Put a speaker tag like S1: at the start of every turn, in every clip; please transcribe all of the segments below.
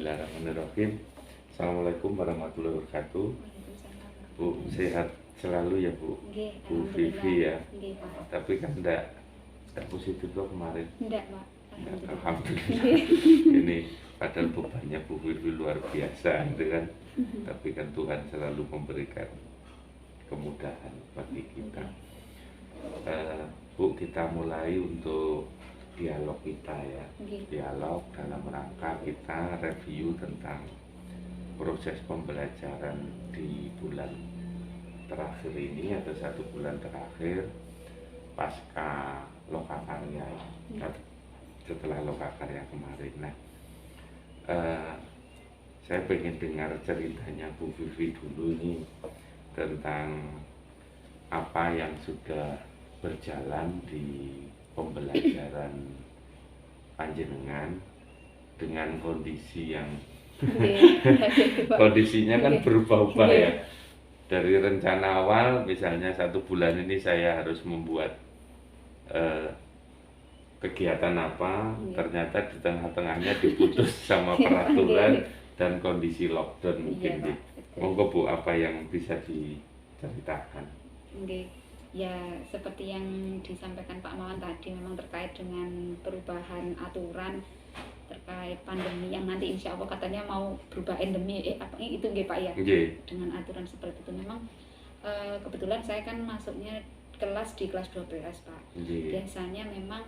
S1: Bismillahirrahmanirrahim. Assalamualaikum warahmatullahi wabarakatuh.
S2: Waalaikumsalam.
S1: Bu, sehat selalu ya Bu.
S2: Nggih,
S1: Bu
S2: alhamdulillah.
S1: Vivi ya.
S2: Nggih, Pak.
S1: Tapi kan enggak positif kok kemarin.
S2: Enggak, Pak. Alhamdulillah.
S1: Alhamdulillah. Ini padahal bebannya Bu Vivi luar biasa gitu kan. Tapi kan Tuhan selalu memberikan kemudahan bagi kita. Bu, kita mulai untuk dialog kita ya.
S2: Nggih.
S1: Dialog dalam rangka kita review tentang proses pembelajaran di bulan terakhir ini atau 1 bulan terakhir pasca Lokakarya setelah Lokakarya kemarin. Nah, saya pengen dengar ceritanya Bu Vivi dulu nih tentang apa yang sudah berjalan di pembelajaran panjenengan dengan kondisi yang kondisinya kan berubah-ubah ya. Dari rencana awal misalnya 1 bulan ini saya harus membuat kegiatan apa, ternyata di tengah-tengahnya diputus sama peraturan dan kondisi lockdown mungkin.
S2: Iya,
S1: Monggo Bu, apa yang bisa diceritakan?
S2: Nggih. Ya, seperti yang disampaikan Pak Mawan tadi, memang terkait dengan perubahan aturan terkait pandemi yang nanti insya Allah katanya mau berubah endemi, itu nggih Pak ya. Dengan aturan seperti itu memang kebetulan saya kan masuknya kelas di kelas 12 Pak. Biasanya memang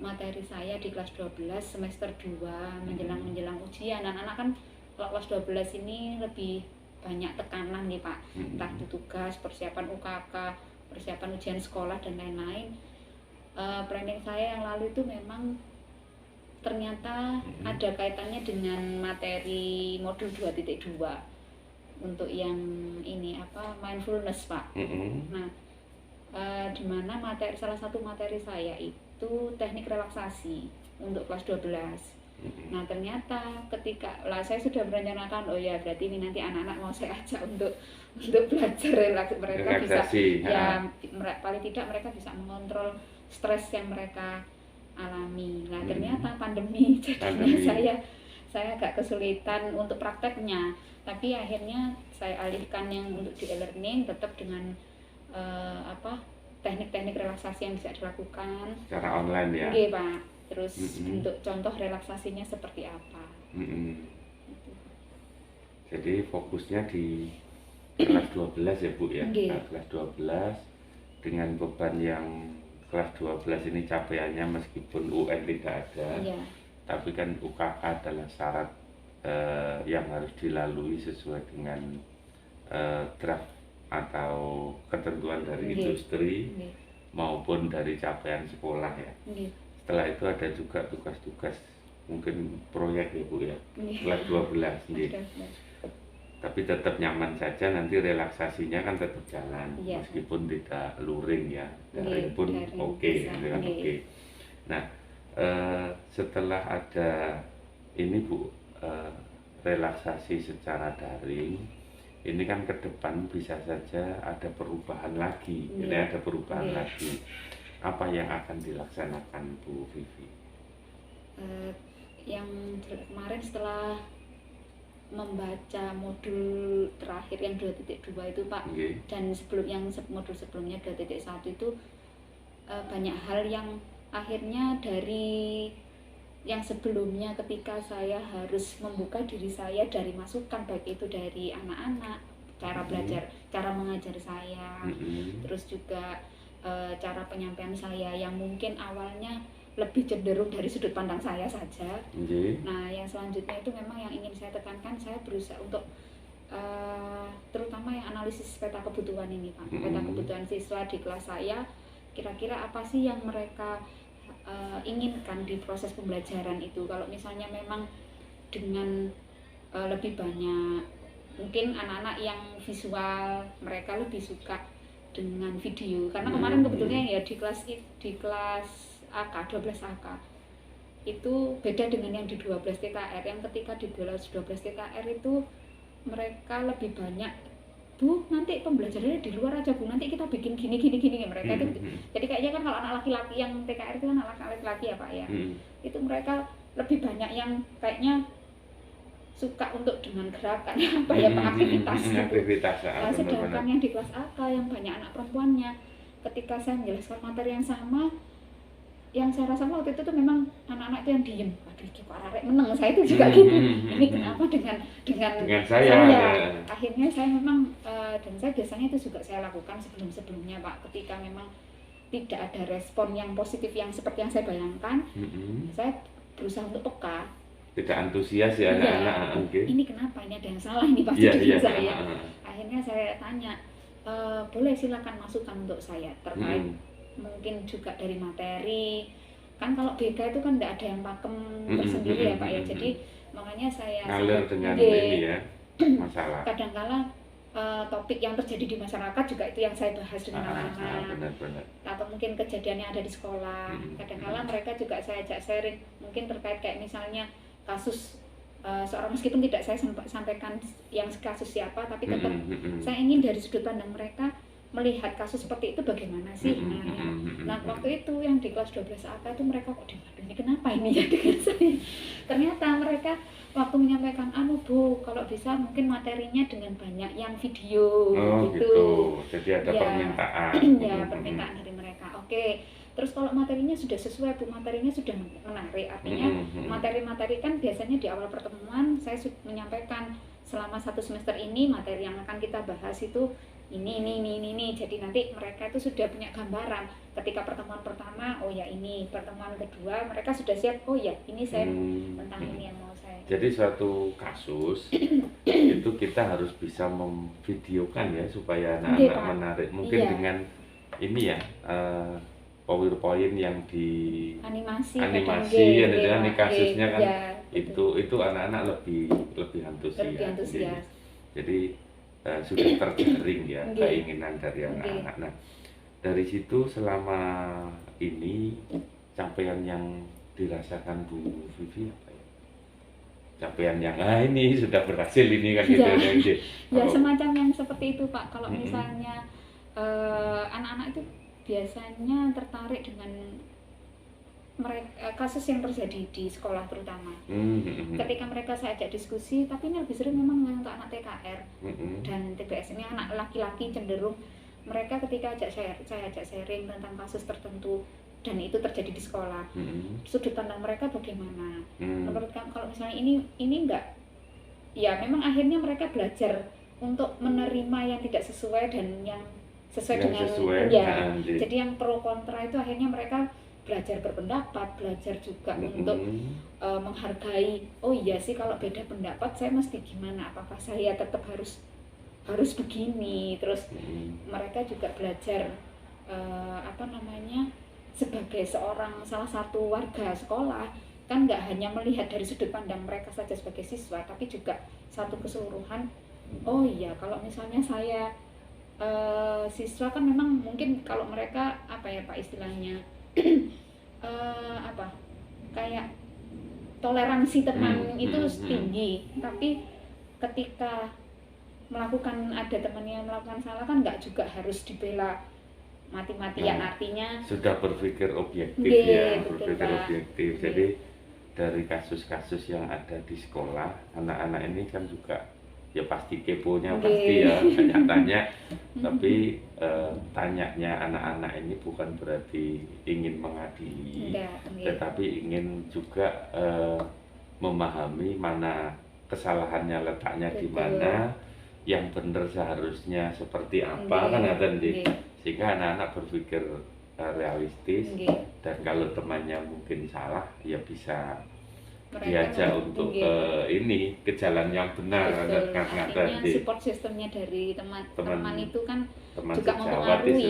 S2: materi saya di kelas 12 semester 2 menjelang ujian. Anak-anak kan kalau kelas 12 ini lebih banyak tekanan nih Pak. Entah itu tugas, persiapan UKK, persiapan ujian sekolah dan lain-lain. Planning saya yang lalu itu memang ternyata ada kaitannya dengan materi modul 2.2 untuk yang ini mindfulness Pak. Nah, di mana salah satu materi saya itu teknik relaksasi untuk kelas 12. Nah, ternyata ketika saya sudah merencanakan, oh ya berarti ini nanti anak-anak mau saya ajak untuk belajar mereka relaksasi. Ya paling tidak mereka bisa mengontrol stres yang mereka alami. Nah, ternyata pandemi jadinya saya agak kesulitan untuk prakteknya. Tapi akhirnya saya alihkan yang untuk di e-learning tetap dengan teknik-teknik relaksasi yang bisa dilakukan
S1: secara online ya.
S2: Oke, Pak. Terus untuk contoh relaksasinya seperti apa?
S1: Jadi fokusnya di kelas 12 ya Bu ya. Nah, kelas 12 dengan beban yang kelas 12 ini capaiannya meskipun UN tidak ada, tapi kan UKK adalah syarat yang harus dilalui sesuai dengan draft atau ketentuan dari industri maupun dari capaian sekolah ya. Setelah itu ada juga tugas-tugas mungkin proyek ya Bu ya, kelas 12 tapi tetap nyaman saja, nanti relaksasinya kan tetap jalan meskipun tidak luring ya, daring pun oke. Nah, setelah ada ini Bu, relaksasi secara daring ini kan ke depan bisa saja ada perubahan lagi. Ini ada perubahan lagi. Apa yang akan dilaksanakan Bu Vivi?
S2: Yang kemarin setelah membaca modul terakhir yang 2.2 itu Pak, dan modul sebelumnya 2.1 itu banyak hal yang akhirnya dari yang sebelumnya ketika saya harus membuka diri saya dari masukan, baik itu dari anak-anak, cara belajar, cara mengajar saya, terus juga cara penyampaian saya yang mungkin awalnya lebih cenderung dari sudut pandang saya saja. Nah, yang selanjutnya itu memang yang ingin saya tekankan, saya berusaha untuk terutama yang analisis peta kebutuhan ini Pak. Peta kebutuhan siswa di kelas saya, kira-kira apa sih yang mereka inginkan di proses pembelajaran itu. Kalau misalnya memang dengan lebih banyak mungkin anak-anak yang visual, mereka lebih suka dengan video, karena kemarin kebetulan ya di kelas AK 12 AK itu beda dengan yang di 12 TKR. Yang ketika di 12 TKR itu mereka lebih banyak, Bu nanti pembelajarannya di luar aja Bu, nanti kita bikin gini mereka itu. Jadi kayaknya kan kalau anak laki-laki yang TKR itu kan anak laki-laki ya Pak ya, itu mereka lebih banyak yang kayaknya suka untuk dengan gerakan apa ya Pak, aktivitas gitu.
S1: Aktivitas,
S2: Nah, sedangkan yang di kelas AK yang banyak anak perempuannya, ketika saya menjelaskan materi yang sama, yang saya rasa waktu itu tuh memang anak-anak itu yang diem, aduh kok arek meneng, saya itu juga gitu, ini kenapa dengan
S1: saya.
S2: Akhirnya saya memang dan saya biasanya itu juga saya lakukan sebelumnya Pak, ketika memang tidak ada respon yang positif yang seperti yang saya bayangkan, saya berusaha untuk peka,
S1: tidak antusias ya anak-anak.
S2: Ini kenapa, ini ada yang salah ini pasti dengan saya. Akhirnya saya tanya, boleh silakan masukan untuk saya terkait mungkin juga dari materi, kan kalau BK itu kan tidak ada yang pakem tersendiri ya Pak ya, jadi makanya saya
S1: ngalir dengan ini ya masalah.
S2: Kadangkala topik yang terjadi di masyarakat juga itu yang saya bahas dengan anak-anak, atau mungkin kejadian yang ada di sekolah. Kadangkala mereka juga saya ajak sharing, mungkin terkait kayak misalnya kasus seorang, meskipun tidak saya sampaikan yang kasus siapa, tapi tetap saya ingin dari sudut pandang mereka melihat kasus seperti itu bagaimana sih. Nah waktu itu yang di kelas 12 AK itu mereka kok ini kenapa ini ya dengan saya. Ternyata mereka waktu menyampaikan, Bu, kalau bisa mungkin materinya dengan banyak yang video gitu.
S1: Jadi ada permintaan.
S2: Ya, permintaan dari mereka. Oke. Terus kalau materinya sudah sesuai Bu, materinya sudah menarik, artinya materi-materi kan biasanya di awal pertemuan saya menyampaikan selama 1 semester ini materi yang akan kita bahas itu ini. Jadi nanti mereka itu sudah punya gambaran ketika pertemuan pertama, oh ya ini, pertemuan kedua mereka sudah siap, oh ya ini saya tentang ini yang mau saya.
S1: Jadi suatu kasus itu kita harus bisa memvideokan ya supaya anak-anak menarik, mungkin dengan ini ya PowerPoint yang di animasi ya, kasusnya kan itu anak-anak lebih antusias. Jadi sudah terjaring ya keinginan dari anak-anak. Nah dari situ selama ini capaian yang dirasakan Bu Vivi apa ya? Capaian yang ini sudah berhasil ini kan gitu
S2: ya semacam yang seperti itu Pak. Kalau misalnya anak-anak itu biasanya tertarik dengan kasus yang terjadi di sekolah terutama. Ketika mereka saya ajak diskusi, tapi ini lebih sering memang untuk anak TKR dan TBS, ini anak laki-laki cenderung mereka ketika saya ajak sharing tentang kasus tertentu dan itu terjadi di sekolah, sudut pandang mereka bagaimana? Menurut kamu kalau misalnya ini enggak, ya memang akhirnya mereka belajar untuk menerima yang tidak sesuai dan yang sesuai dengan jadi yang pro kontra itu akhirnya mereka belajar berpendapat, belajar juga untuk menghargai, oh iya sih kalau beda pendapat saya mesti gimana, apakah saya tetap harus begini. Terus mereka juga belajar sebagai salah satu warga sekolah kan nggak hanya melihat dari sudut pandang mereka saja sebagai siswa, tapi juga satu keseluruhan. Oh iya kalau misalnya saya siswa kan memang mungkin kalau mereka apa ya Pak istilahnya kayak toleransi teman itu tinggi, tapi ketika ada temannya melakukan salah kan nggak juga harus dibela mati-matian, artinya
S1: sudah berpikir objektif berpikir objektif. Jadi dari kasus-kasus yang ada di sekolah, anak-anak ini kan juga ya pasti keponya pasti ya tanya-tanya, tapi tanyanya anak-anak ini bukan berarti ingin mengadili, tetapi ingin juga memahami mana kesalahannya letaknya di mana, yang benar seharusnya seperti apa kan sehingga anak-anak berpikir realistis dan kalau temannya mungkin salah ya bisa diajak untuk ke jalan yang benar.
S2: Artinya support sistemnya dari teman itu kan juga mempengaruhi.